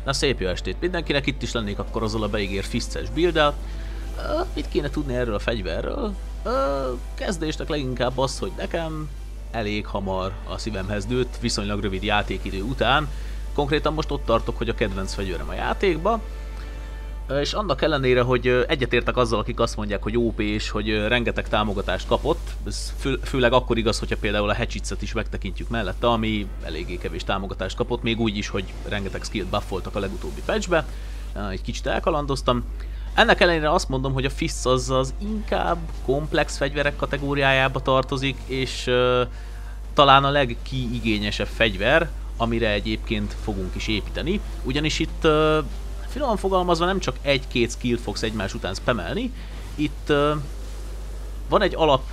Na szép jó estét mindenkinek, itt is lennék akkor azzal a beígért fiszces build-el. Mit kéne tudni erről a fegyverről? Kezdésnek leginkább az, hogy nekem elég hamar a szívemhez nőtt, viszonylag rövid játékidő után. Konkrétan most ott tartok, hogy a kedvenc fegyverem a játékba. És annak ellenére, hogy egyetértek azzal, akik azt mondják, hogy OP és hogy rengeteg támogatást kapott, ez főleg akkor igaz, hogyha például a Hatchetset is megtekintjük mellette, ami eléggé kevés támogatást kapott, még úgy is, hogy rengeteg skillt buffoltak a legutóbbi patchbe. Egy kicsit elkalandoztam. Ennek ellenére azt mondom, hogy a Fists az inkább komplex fegyverek kategóriájába tartozik, és talán a legkiigényesebb fegyver, amire egyébként fogunk is építeni, ugyanis itt finoman fogalmazva nem csak egy-két skillt fogsz egymás után spamelni, itt van egy alap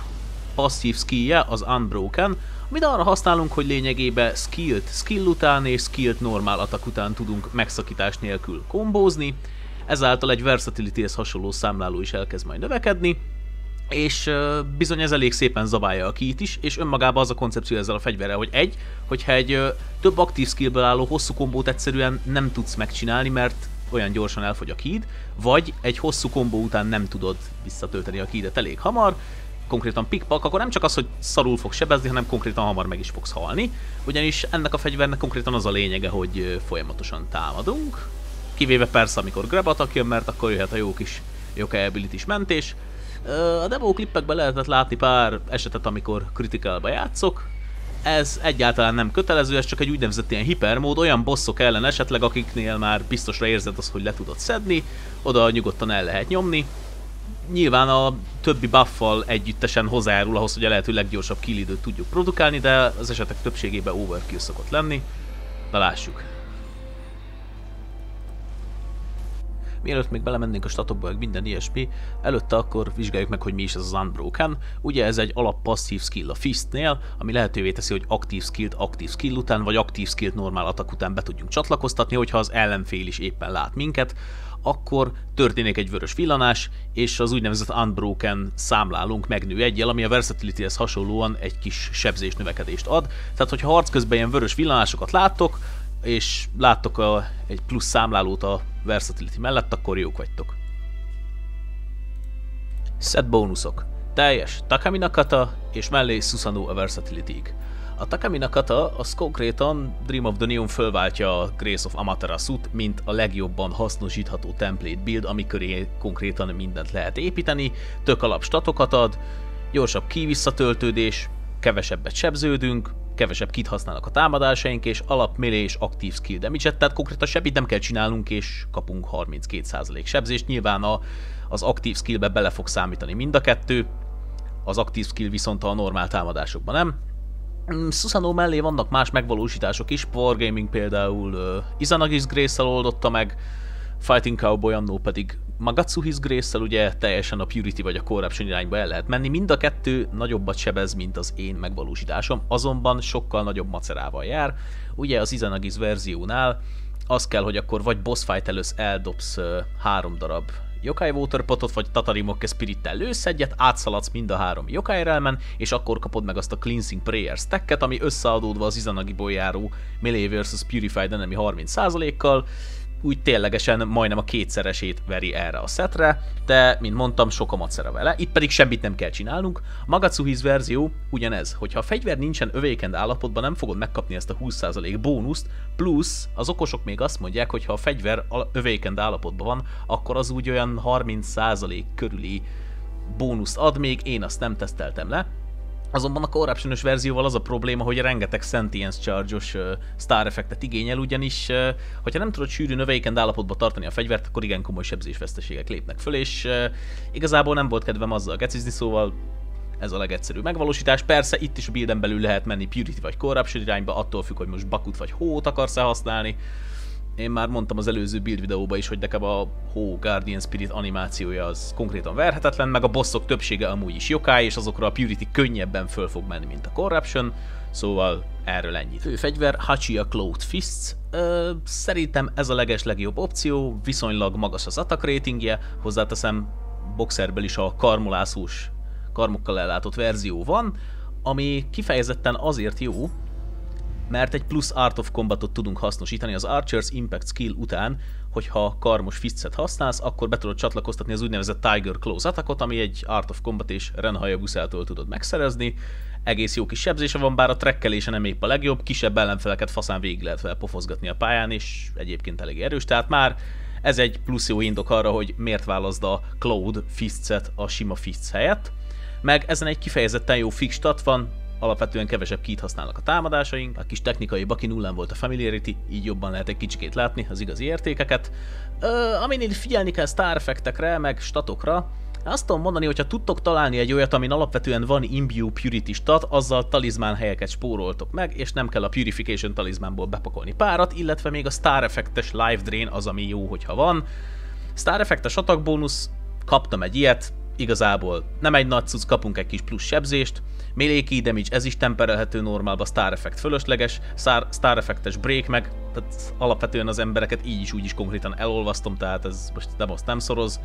passzív skillje, az Unbroken, amit arra használunk, hogy lényegében skill után és skillt normál attack után tudunk megszakítás nélkül kombózni, ezáltal egy versatilityhez hasonló számláló is elkezd majd növekedni, és bizony ez elég szépen zabálja a keyt is, és önmagában az a koncepció ezzel a fegyverrel, hogy hogyha egy több aktív skillből álló hosszú kombót egyszerűen nem tudsz megcsinálni, mert olyan gyorsan elfogy a keyed, vagy egy hosszú kombó után nem tudod visszatölteni a keydet elég hamar, konkrétan pikpak, akkor nem csak az, hogy szarul fog sebezni, hanem konkrétan hamar meg is fogsz halni, ugyanis ennek a fegyvernek konkrétan az a lényege, hogy folyamatosan támadunk, kivéve persze, amikor grab attack jön, mert akkor jöhet a jó kis yokai ability-s mentés. A demo klippekben lehetett látni pár esetet, amikor kritikálba játszok. Ez egyáltalán nem kötelező, ez csak egy úgynevezett ilyen hipermód, olyan bosszok ellen esetleg, akiknél már biztosra érzed azt, hogy le tudod szedni, oda nyugodtan el lehet nyomni. Nyilván a többi buffal együttesen hozzájárul ahhoz, hogy a lehető leggyorsabb kill időt tudjuk produkálni, de az esetek többségében overkill szokott lenni. Na lássuk. Mielőtt még belemennénk a statokba, meg minden ilyesmi, előtte akkor vizsgáljuk meg, hogy mi is ez az Unbroken. Ugye ez egy alap passzív skill a Fistnél, ami lehetővé teszi, hogy aktív skillt aktív skill után, vagy aktív skillt normál attack után be tudjunk csatlakoztatni, hogyha az ellenfél is éppen lát minket, akkor történik egy vörös villanás, és az úgynevezett Unbroken számlálunk megnő egyel, ami a Versatilityhez hasonlóan egy kis sebzés növekedést ad. Tehát, hogyha harc közben ilyen vörös villanásokat láttok, és láttok egy plusz számlálót a Versatility mellett, akkor jók vagytok. Set bónuszok. Teljes Takamina kata, és mellé Susanoo a Versatility-ig. A Takamina kata az konkrétan Dream of the Neon fölváltja a Grace of Amaterasu-t, mint a legjobban hasznosítható template build, amiköré konkrétan mindent lehet építeni, tök alap statokat ad, gyorsabb ki visszatöltődés, kevesebbet sebződünk, kevesebb kit használnak a támadásaink, és alap melee és aktív skill damage-et, tehát konkrétan semmit nem kell csinálnunk, és kapunk 32% sebzést. Nyilván az aktív skillbe bele fog számítani mind a kettő, az aktív skill viszont a normál támadásokban nem. Susanoo mellé vannak más megvalósítások is, Wargaming például Izanagi's Grace-szel oldotta meg, Fighting Cowboy annó pedig Magatsuhi's Grace-szel, ugye teljesen a Purity vagy a Corruption irányba el lehet menni, mind a kettő nagyobbat sebez, mint az én megvalósításom, azonban sokkal nagyobb macerával jár. Ugye az Izanagi's verziónál az kell, hogy akkor vagy boss fight előtt eldobsz 3 darab Yokai Waterpotot, vagy Tatarimokke Spirittel lősz egyet, átszaladsz mind a 3 Yokai Realmen, és akkor kapod meg azt a Cleansing Prayer stacket, ami összeadódva az Izanagiból járó Melee vs Purified Enemy 30%-kal, úgy ténylegesen majdnem a kétszeresét veri erre a szetre, de, mint mondtam, sok a macera vele, itt pedig semmit nem kell csinálnunk. A Magatsuhi's verzió ugyanez, hogyha a fegyver nincsen awakened állapotban, nem fogod megkapni ezt a 20% bónuszt, plusz az okosok még azt mondják, hogy ha a fegyver awakened állapotban van, akkor az úgy olyan 30% körüli bónuszt ad, még én azt nem teszteltem le. Azonban a Corruption-ös verzióval az a probléma, hogy rengeteg Sentience Charge-os Star effektet igényel, ugyanis hogyha nem tudod sűrűn awakened állapotba tartani a fegyvert, akkor igen komoly sebzésveszteségek lépnek föl, és igazából nem volt kedvem azzal gecizni, szóval ez a legegyszerűbb megvalósítás. Persze itt is a builden belül lehet menni Purity vagy Corruption irányba, attól függ, hogy most Bakut vagy Hót akarsz-e használni. Én már mondtam az előző build videóban is, hogy nekem a Hó Guardian Spirit animációja az konkrétan verhetetlen, meg a bosszok többsége amúgy is yokai, és azokra a Purity könnyebben föl fog menni, mint a Corruption, szóval erről ennyit. Fő fegyver Hachiya Cloud Fists. Szerintem ez a legjobb opció, viszonylag magas az attack ratingje, hozzáteszem, boxerből is a karmokkal ellátott verzió van, ami kifejezetten azért jó, mert egy plusz Art of Combatot tudunk hasznosítani az Archer's Impact skill után, hogyha karmos fistset használsz, akkor be tudod csatlakoztatni az úgynevezett Tiger Claws attackot, ami egy Art of Combat és Ren Hayabusától tudod megszerezni. Egész jó kis sebzése van, bár a trekkelése nem épp a legjobb, kisebb ellenfeleket faszán végig lehet vele pofozgatni a pályán, és egyébként elég erős, tehát már ez egy plusz jó indok arra, hogy miért válaszd a Cloud fistset a sima fists helyett. Meg ezen egy kifejezetten jó fix stat van, alapvetően kevesebb kit használnak a támadásaink, a kis technikai baki nullán volt a familiarity, így jobban lehet egy kicsikét látni az igazi értékeket. Aminél figyelni kell star effektekre, meg statokra, azt tudom mondani, hogyha tudtok találni egy olyat, amin alapvetően van Imbue Purity stat, azzal talizmán helyeket spóroltok meg, és nem kell a Purification talizmánból bepakolni párat, illetve még a Star Effectes Life Drain az, ami jó, hogyha van. Star Effectes attack bónusz, kaptam egy ilyet, igazából nem egy nagy cucc, kapunk egy kis plusz sebzést, melee key damage, ez is temperelhető normálba, Star Effect fölösleges, Star Effectes break meg, tehát alapvetően az embereket így is úgy is konkrétan elolvasztom, tehát ez most nem szoroz.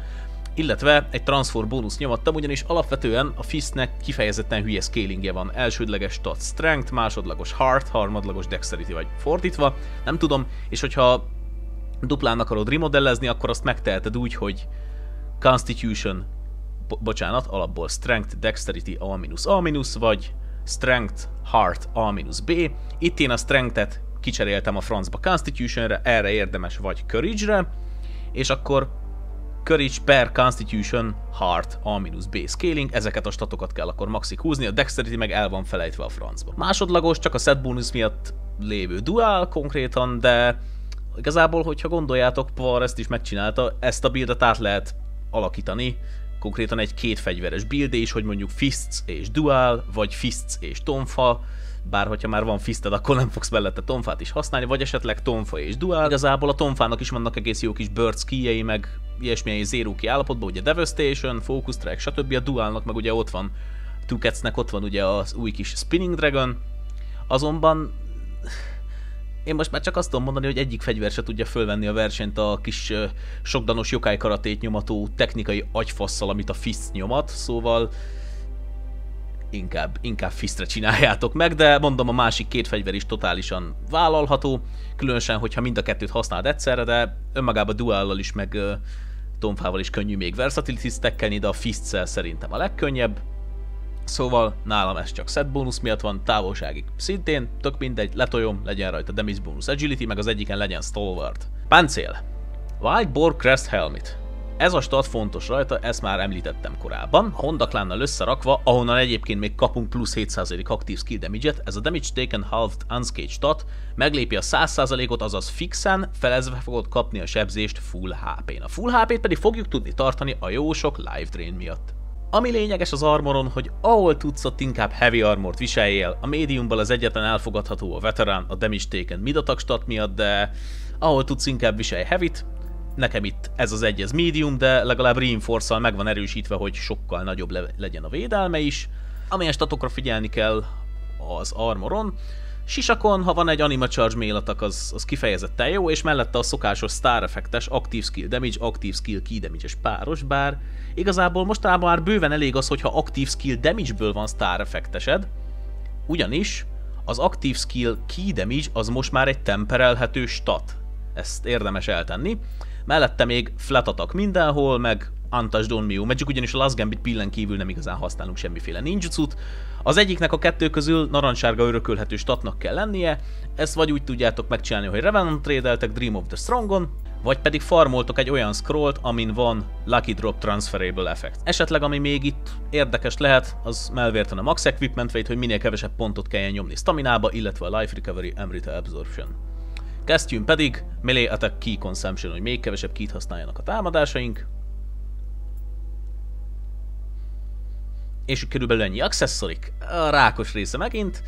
Illetve egy transfer bónusz nyomattam, ugyanis alapvetően a fistnek kifejezetten hülye scalingje van. Elsődleges stat strength, másodlagos heart, harmadlagos dexterity, vagy fordítva, nem tudom, és hogyha duplán akarod remodellezni, akkor azt megteheted úgy, hogy constitution, alapból strength, dexterity A-A-, vagy strength, heart A-B. Itt én a strength-et kicseréltem a francba constitutionre, erre érdemes vagy courage-re, és akkor Courage per Constitution, Heart, A-B scaling, ezeket a statokat kell akkor maxig húzni, a Dexterity meg el van felejtve a francba. Másodlagos, csak a set bónusz miatt lévő dual konkrétan, de igazából, hogyha gondoljátok, Power ezt is megcsinálta, ezt a buildet át lehet alakítani, konkrétan egy két fegyveres build is, hogy mondjuk fists és dual, vagy fists és tonfa, bár hogyha már van fisted, akkor nem fogsz mellette tonfát is használni, vagy esetleg tonfa és dual. Igazából a tonfának is vannak egész jó kis bird skijei, meg ilyesmilyen zero key állapotban, ugye Devastation, Focus Strike, stb. A dualnak meg ugye ott van, Two Cats-nek ott van ugye az új kis Spinning Dragon, azonban én most már csak azt tudom mondani, hogy egyik fegyver se tudja fölvenni a versenyt a kis sokdanos yokai karatét nyomató technikai agyfasszal, amit a fist nyomat, szóval inkább fistre csináljátok meg, de mondom, a másik két fegyver is totálisan vállalható, különösen, hogyha mind a kettőt használod egyszerre, de önmagában duallal is, meg tonfával is könnyű még versatility stackelni, de a fistszel szerintem a legkönnyebb. Szóval nálam ez csak set bónusz miatt van, távolságig szintén, tök mindegy, letoljom, legyen rajta damage bónusz agility, meg az egyiken legyen stalwart. Páncél. Wild Boar Crest Helmet. Ez a stat fontos rajta, ezt már említettem korábban. A Honda Clannal összerakva, ahonnan egyébként még kapunk plusz 7% aktív skill damage-et, ez a Damage Taken Halved Unscathed stat meglépi a 100%-ot, azaz fixen, felezve fogod kapni a sebzést full HP-n. A full HP-t pedig fogjuk tudni tartani a jó sok life drain miatt. Ami lényeges az armoron, hogy ahol tudsz, ott inkább heavy armort viseljél, a médiumban az egyetlen elfogadható a veterán, a Damage Taken mid attack stat miatt, de ahol tudsz, inkább viselj heavy-t. Nekem itt ez az egy, ez medium, de legalább reinforce-szal meg van erősítve, hogy sokkal nagyobb legyen a védelme is. Amilyen statokra figyelni kell az armoron. Sisakon, ha van egy Anima Charge mail attack, az kifejezetten jó, és mellette a szokásos Star Effectes aktív skill damage, aktív skill key damage-es páros, bár igazából mostanában már bőven elég az, hogyha aktív skill damage-ből van Star Effectesed, ugyanis az aktív skill key damage az most már egy temperelhető stat. Ezt érdemes eltenni. Mellette még flat attack mindenhol, meg Untouched on Mew Magic, ugyanis a Last Gambit pillen kívül nem igazán használunk semmiféle ninjutsu-t. Az egyiknek a kettő közül narancssárga örökölhető statnak kell lennie, ezt vagy úgy tudjátok megcsinálni, hogy Revenant trade-eltek Dream of the Strongon, vagy pedig farmoltok egy olyan scrollt, amin van Lucky Drop Transferable Effect. Esetleg ami még itt érdekes lehet, az melvérten a Max Equipment Weight, hogy minél kevesebb pontot kelljen nyomni staminába, illetve a Life Recovery Amrita Absorption. Kesztyűn pedig Melee Attack Key Consumption, hogy még kevesebb keyt használjanak a támadásaink. És körülbelül ennyi accessorik. A rákos része megint.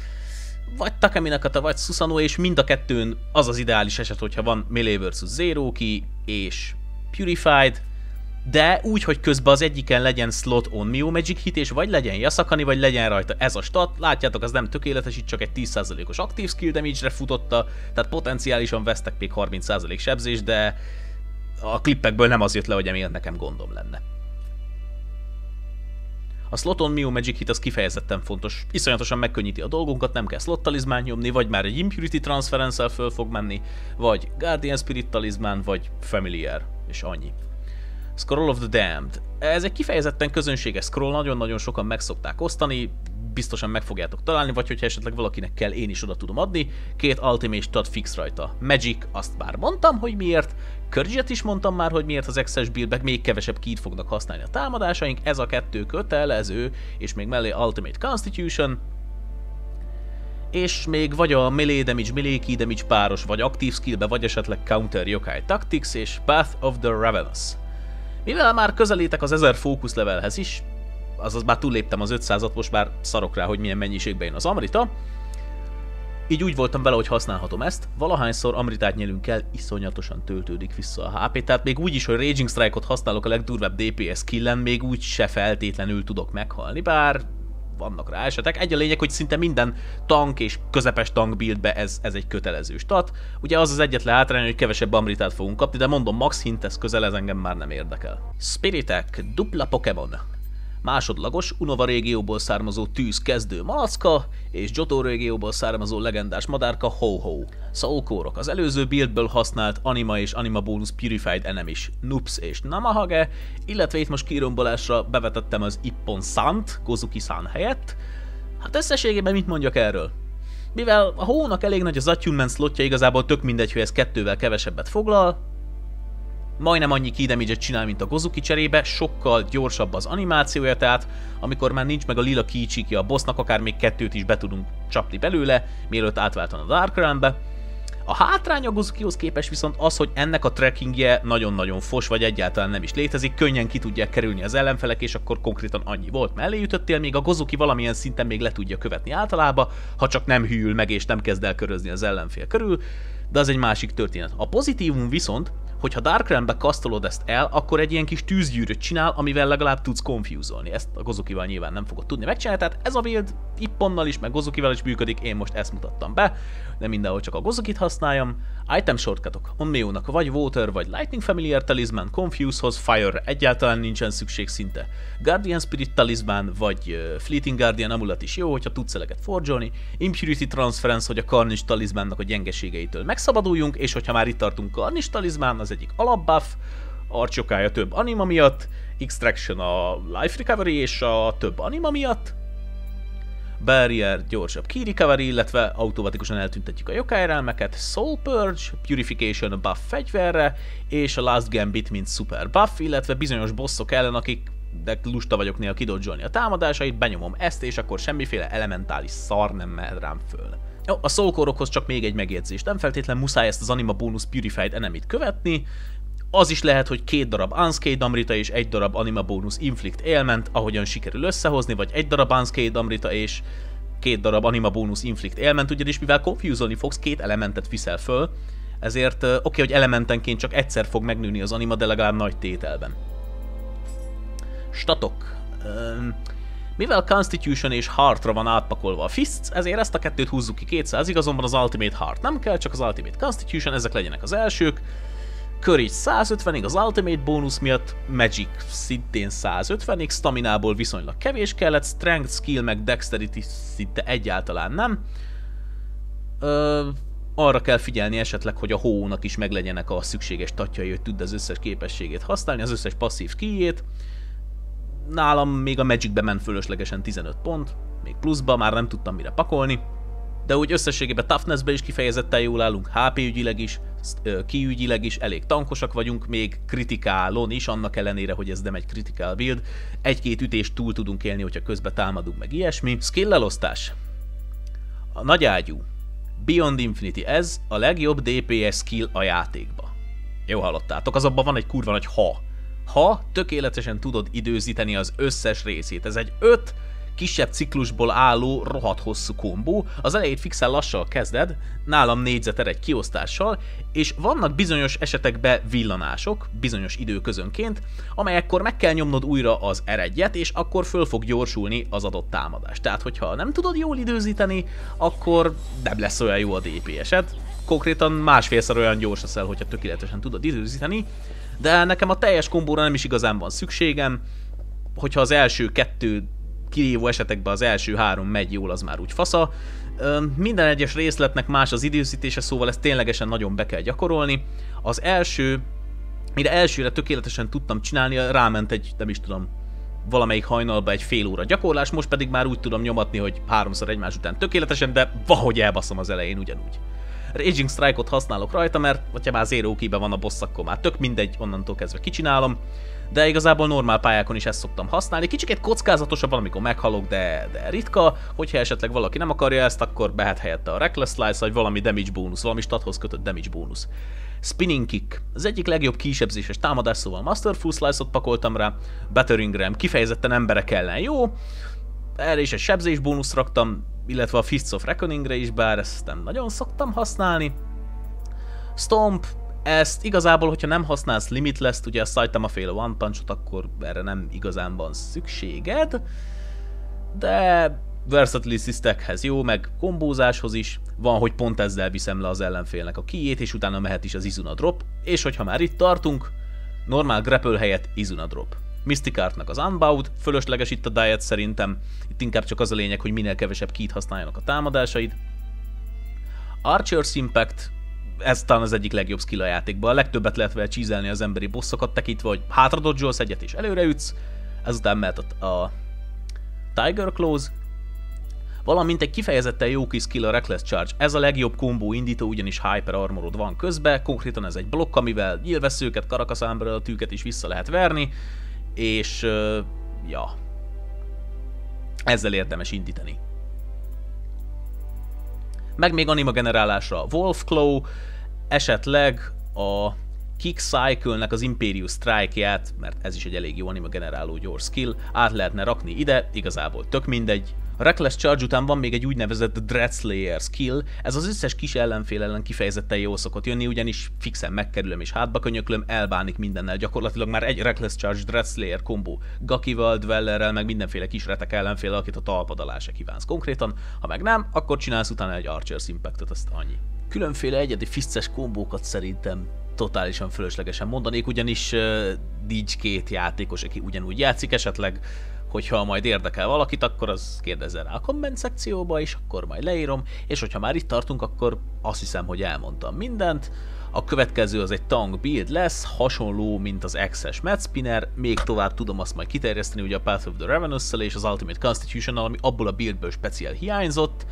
Vagy Takemi Nakata, vagy Susanoo, és mind a kettőn az az ideális eset, hogyha van Melee vs. Zero Key és Purified, de úgy, hogy közben az egyiken legyen slot on Mew Magic hit, és vagy legyen Yasakani, vagy legyen rajta ez a stat. Látjátok, az nem tökéletes, itt csak egy 10%-os aktív skill damage-re futotta, tehát potenciálisan vesztek még 30% sebzés, de a klippekből nem az jött le, hogy emiatt nekem gondom lenne. A sloton Mio Magic Hit az kifejezetten fontos, iszonyatosan megkönnyíti a dolgunkat, nem kell slot talizmán nyomni, vagy már egy Impurity Transference-el föl fog menni, vagy Guardian Spirit talizmán, vagy Familiar, és annyi. Scroll of the Damned. Ez egy kifejezetten közönséges scroll, nagyon-nagyon sokan meg szokták osztani, biztosan meg fogjátok találni, vagy hogyha esetleg valakinek kell, én is oda tudom adni. 2 ultimate stat fix rajta. Magic, azt már mondtam, hogy miért. Courage-et is mondtam már, hogy miért az Excess buildback, még kevesebb kit fognak használni a támadásaink. Ez a 2 kötelező, és még mellé Ultimate Constitution. És még vagy a melee key damage páros, vagy aktív skillbe, vagy esetleg Counter Yokai Tactics és Path of the Ravenous. Mivel már közelítek az 1000 fókusz levelhez is, azaz már túlléptem az 500-at, most már szarok rá, hogy milyen mennyiségben jön az Amrita. Így úgy voltam vele, hogy használhatom ezt. Valahányszor Amritát nyelünk el, iszonyatosan töltődik vissza a HP, tehát még úgy is, hogy Raging Strike-ot használok a legdurvább DPS skillen, még úgy se feltétlenül tudok meghalni, bár vannak rá esetek. Egy a lényeg, hogy szinte minden tank és közepes tank buildbe ez egy kötelező stat. Ugye az az egyetlen hátrány, hogy kevesebb Amritát fogunk kapni, de mondom, max hint ez közel, ez engem már nem érdekel. Spiritek, dupla Pokémon. Másodlagos, Unova régióból származó tűz kezdő malacka, és Johto régióból származó legendás madárka Ho-Ho. Soulcore-ok, az előző buildből használt anima és anima bónusz Purified Enemies, Nups és Namahage, illetve itt most kirombolásra bevetettem az Ippon Sant, Gozuki-san helyett. Hát összességében mit mondjak erről? Mivel a Ho-nak elég nagy az attunement slotja, igazából tök mindegy, hogy ez 2-vel kevesebbet foglal, majdnem annyi key damage-et csinál, mint a Gozuki cserébe, sokkal gyorsabb az animációja, tehát amikor már nincs meg a lila keychiki a bossnak, akár még 2-t is be tudunk csapni belőle, mielőtt átváltan a Dark Realmbe. A hátrány a Gozukihoz képest viszont az, hogy ennek a trackingje nagyon-nagyon fos, vagy egyáltalán nem is létezik, könnyen ki tudják kerülni az ellenfelek, és akkor konkrétan annyi volt, mellé ütöttél, még a Gozuki valamilyen szinten még le tudja követni általában, ha csak nem hűl meg és nem kezd el körözni az ellenfél körül, de az egy másik történet. A pozitívum viszont, hogyha Dark Realmbe kasztolod ezt el, akkor egy ilyen kis tűzgyűrűt csinál, amivel legalább tudsz confuse-olni. Ezt a Gozukival nyilván nem fogod tudni megcsinálni, tehát ez a build Ipponnal is, meg Gozukival is működik, én most ezt mutattam be, de mindenhol csak a Gozukit használjam. Item shortcutok. Onmyo-nak vagy Water, vagy Lightning Familiar Talisman, Confuse-hoz, Fire-re egyáltalán nincsen szükség szinte. Guardian Spirit Talisman, vagy Fleeting Guardian Amulet is jó, hogyha tudsz eleget forge-olni. Impurity Transference, hogy a Carnage Talismannak a gyengeségeitől megszabaduljunk, és hogyha már itt tartunk, Carnage Talisman, az egyik alapbuff, arcsokája több anima miatt, Extraction a Life Recovery és a több anima miatt, Barrier gyorsabb key recovery, illetve automatikusan eltüntetjük a yokai realmeket, Soul Purge, Purification a buff fegyverre, és a Last Gambit mint super buff, illetve bizonyos bosszok ellen, akik de lusta vagyok néha kidodzsolni a támadásait, benyomom ezt, és akkor semmiféle elementális szar nem mehet rám föl. Jó, a Soulcore-okhoz csak még egy megjegyzés, nem feltétlenül muszáj ezt az anima bónusz Purified Enemy-t követni, az is lehet, hogy 2 darab Unscathed Amrita és 1 darab anima bónusz Inflict Ailment, ahogyan sikerül összehozni, vagy 1 darab Unscathed Amrita és 2 darab anima bónusz Inflict Ailment, ugyanis mivel confuse-olni fogsz, 2 elementet viszel föl, ezért oké, hogy elementenként csak egyszer fog megnőni az anima, de legalább nagy tételben. Statok. Mivel Constitution és Heartra van átpakolva a Fists, ezért ezt a kettőt húzzuk ki 200-ig, azonban az Ultimate Heart nem kell, csak az Ultimate Constitution, ezek legyenek az elsők. Courage 150-ig az Ultimate bónusz miatt, Magic szintén 150-ig, Staminából viszonylag kevés kellett, Strength, Skill meg Dexterity szinte egyáltalán nem. Arra kell figyelni esetleg, hogy a Ho-nak is meglegyenek a szükséges tatjai, hogy tudd az összes képességét használni, az összes passzív keyjét. Nálam még a Magicbe ment fölöslegesen 15 pont, még pluszba, már nem tudtam mire pakolni. De úgy összességében Toughnessbe is kifejezetten jól állunk, HP ügyileg is, ki-ügyileg is, elég tankosak vagyunk, még kritikálon is, annak ellenére, hogy ez nem egy critical build. Egy-két ütést túl tudunk élni, hogyha közben támadunk, meg ilyesmi. Skill elosztás. A nagyágyú. Beyond Infinity, ez a legjobb DPS skill a játékba. Jó hallottátok, az abban van egy kurva nagy ha. Ha tökéletesen tudod időzíteni az összes részét. Ez egy 5 kisebb ciklusból álló, rohadt hosszú kombó, az elejét fixen lassan kezded, nálam négyzeter egy kiosztással, és vannak bizonyos esetekben villanások, bizonyos időközönként, amelyekkor meg kell nyomnod újra az R1-et, és akkor föl fog gyorsulni az adott támadás. Tehát, hogyha nem tudod jól időzíteni, akkor nem lesz olyan jó a DPS-ed, konkrétan másfélszer olyan gyors leszel, hogyha tökéletesen tudod időzíteni, de nekem a teljes kombóra nem is igazán van szükségem, hogyha az első 2 kirívó esetekben az első 3 megy jól, az már úgy fasza. Minden egyes részletnek más az időzítése, szóval ezt ténylegesen nagyon be kell gyakorolni. Az első, mire elsőre tökéletesen tudtam csinálni, ráment egy, nem is tudom, valamelyik hajnalba egy fél óra gyakorlás, most pedig már úgy tudom nyomatni, hogy 3-szor egymás után tökéletesen, de valahogy elbaszom az elején ugyanúgy. Raging Strike-ot használok rajta, mert ha már Zero Key-ben van a boss, akkor már tök mindegy, onnantól kezdve kicsinálom. De igazából normál pályákon is ezt szoktam használni. Kicsit kockázatosabb, amikor meghalok, de ritka. Hogyha esetleg valaki nem akarja ezt, akkor behet helyette a Reckless Slice, vagy valami damage bónusz, valami stathoz kötött damage bónusz. Spinning Kick. Az egyik legjobb kisebzéses támadás, szóval Masterful Slice-ot pakoltam rá. Battering Ram kifejezetten emberek ellen jó. Erre is egy sebzés bónuszt raktam, illetve a Fists of Reckoningre is, bár ezt nem nagyon szoktam használni. Stomp. Ezt igazából, hogyha nem használsz Limitless-t, ugye a Saitama féle One Punch-ot, akkor erre nem igazán van szükséged. De Versatility stackhez jó, meg kombózáshoz is. Van, hogy pont ezzel viszem le az ellenfélnek a kijét, és utána mehet is az Izuna Drop. És hogyha már itt tartunk, normál grapple helyett Izuna Drop. Mystic Artnak az Unbowed, fölösleges itt a diet szerintem. Itt inkább csak az a lényeg, hogy minél kevesebb kit használjanak a támadásaid. Archer's Impact. Ez talán az egyik legjobb skill a játékban. A legtöbbet lehet vele csízelni az emberi bossokat tekintve, hogy hátra dodge-olsz egyet és előre ütsz. Ezután mehet a Tiger Claws. Valamint egy kifejezetten jó kis skill a Reckless Charge. Ez a legjobb kombó indító, ugyanis Hyper Armorod van közben. Konkrétan ez egy blokk, amivel nyilvesszőket, Caracas Umbrella-tűket is vissza lehet verni. És ja, ezzel érdemes indítani. Meg még anima generálásra a Wolf Claw, esetleg a Kick Cycle-nek az Imperious Strike-ját, mert ez is egy elég jó anima generáló gyors skill, át lehetne rakni ide, igazából tök mindegy. A Reckless Charge után van még egy úgynevezett Dread Slayer skill, ez az összes kis ellenfél ellen kifejezetten jól szokott jönni, ugyanis fixen megkerülöm és hátba könyöklöm, elbánik mindennel, gyakorlatilag már egy Reckless Charge Dread Slayer kombó Gakival, Dwellerrel, meg mindenféle kis retek ellenfél, akit a talpad alá se kívánsz konkrétan, ha meg nem, akkor csinálsz utána egy Archer's Impactot, azt annyi. Különféle egyedi fisztes kombókat szerintem totálisan fölöslegesen mondanék, ugyanis nincs két játékos, aki ugyanúgy játszik, esetleg hogyha majd érdekel valakit, akkor az kérdezzen rá a komment szekcióba, és akkor majd leírom, és hogyha már itt tartunk, akkor azt hiszem, hogy elmondtam mindent. A következő az egy Tang build lesz, hasonló, mint az X-es Mad Spinner, még tovább tudom azt majd kiterjeszteni, ugye a Path of the Ravenous-szel és az Ultimate Constitution-nal, ami abból a buildből speciál hiányzott.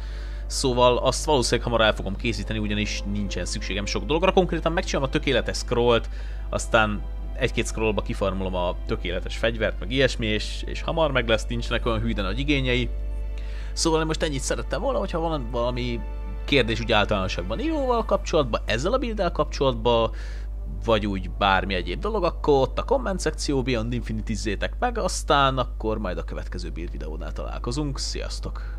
Szóval azt valószínűleg hamar el fogom készíteni, ugyanis nincsen szükségem sok dologra. Konkrétan megcsinálom a tökéletes scrollt, aztán egy-két scrollba kifarmolom a tökéletes fegyvert, meg ilyesmi, és hamar meg lesz, nincsenek olyan hűden nagy igényei. Szóval én most ennyit szerettem volna, hogyha van valami kérdés úgy általánosságban Nioh-val kapcsolatban, ezzel a builddel kapcsolatban, vagy úgy bármi egyéb dolog, akkor ott a komment szekció Beyond Infinity-zzétek meg, aztán akkor majd a következő build videónál találkozunk. Sziasztok!